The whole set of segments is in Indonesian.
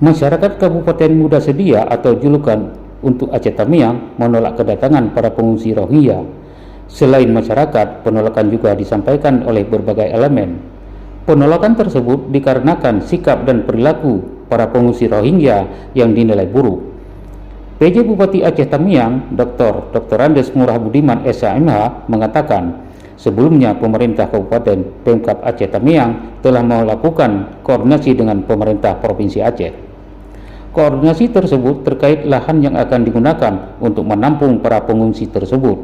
Masyarakat Kabupaten Muda Sedia atau julukan untuk Aceh Tamiang menolak kedatangan para pengungsi Rohingya. Selain masyarakat, penolakan juga disampaikan oleh berbagai elemen. Penolakan tersebut dikarenakan sikap dan perilaku para pengungsi Rohingya yang dinilai buruk. PJ Bupati Aceh Tamiang, Dr. Andes Murah Budiman SHMH mengatakan, sebelumnya pemerintah Kabupaten Pemkab Aceh Tamiang telah melakukan koordinasi dengan pemerintah Provinsi Aceh. Koordinasi tersebut terkait lahan yang akan digunakan untuk menampung para pengungsi tersebut.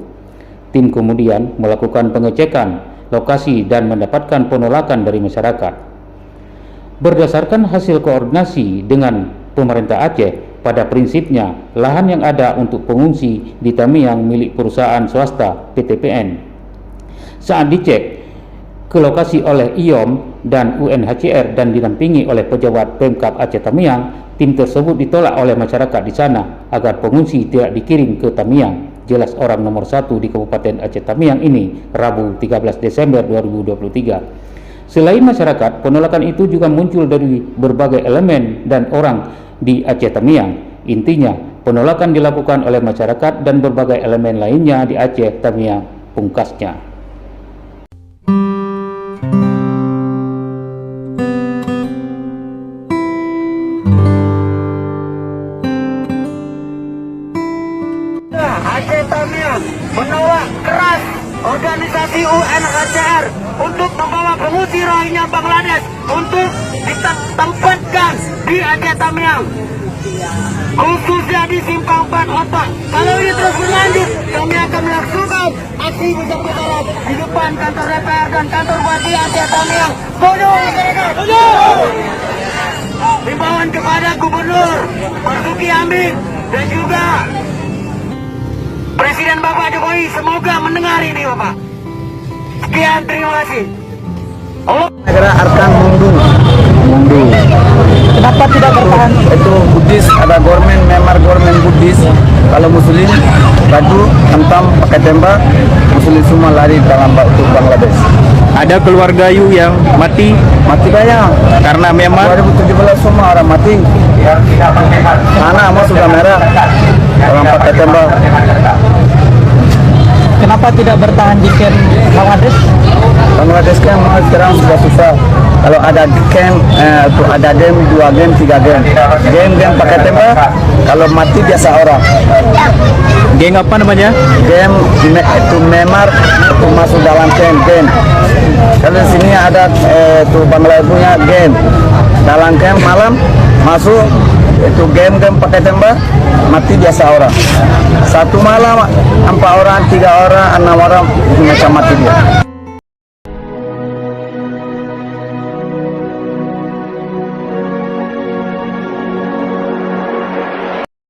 Tim kemudian melakukan pengecekan lokasi dan mendapatkan penolakan dari masyarakat. Berdasarkan hasil koordinasi dengan pemerintah Aceh, pada prinsipnya lahan yang ada untuk pengungsi di Tamiang milik perusahaan swasta PTPN. Saat dicek ke lokasi oleh IOM dan UNHCR dan didampingi oleh pejabat Pemkab Aceh Tamiang, tim tersebut ditolak oleh masyarakat di sana agar pengungsi tidak dikirim ke Tamiang. Jelas orang nomor 1 di Kabupaten Aceh Tamiang ini, Rabu 13 Desember 2023. Selain masyarakat, penolakan itu juga muncul dari berbagai elemen dan orang di Aceh Tamiang. Intinya, penolakan dilakukan oleh masyarakat dan berbagai elemen lainnya di Aceh Tamiang, pungkasnya. Aceh Tamiang menolak keras organisasi UNHCR untuk membawa pengungsi Rohingya Bangladesh untuk ditempatkan di Aceh Tamiang, khususnya di Simpang 4 Otak. Kalau ini terus berlanjut, kami akan melaksanakan aksi besar-besaran di depan kantor DPR dan kantor Bupati Aceh Tamiang. Setuju masyarakat? Setuju! Himbauan kepada Gubernur Marzuki Hamid dan juga Presiden Bapak Jokowi, semoga mendengar ini Bapak. Sekian, terima kasih. Negara Arkan Mundu. Kenapa tidak bertahan? Itu Buddhis, ada gormen, memar gormen Buddhis. Kalau Muslim, baju, hentam, pakai tembak, Muslim semua lari dalam untuk Bangladesh. Ada keluarga Yu yang mati banyak. karena memar 2017 semua orang mati. Anak sama sudah merah, orang pakai tembak. Kenapa tidak bertahan di camp Bangladesh? Bangladesh kan sekarang sudah susah. Kalau ada camp, itu ada game, 2 game, 3 game. Game pakai tembak, kalau mati biasa orang. geng apa namanya? Game itu memar, itu masuk dalam camp game. Kalau di sini ada itu Bangladesh punya game. Dalam camp malam masuk itu game pakai tembak, mati biasa orang. Satu malam 4 orang, 3 orang, 6 orang, itu macam mati dia.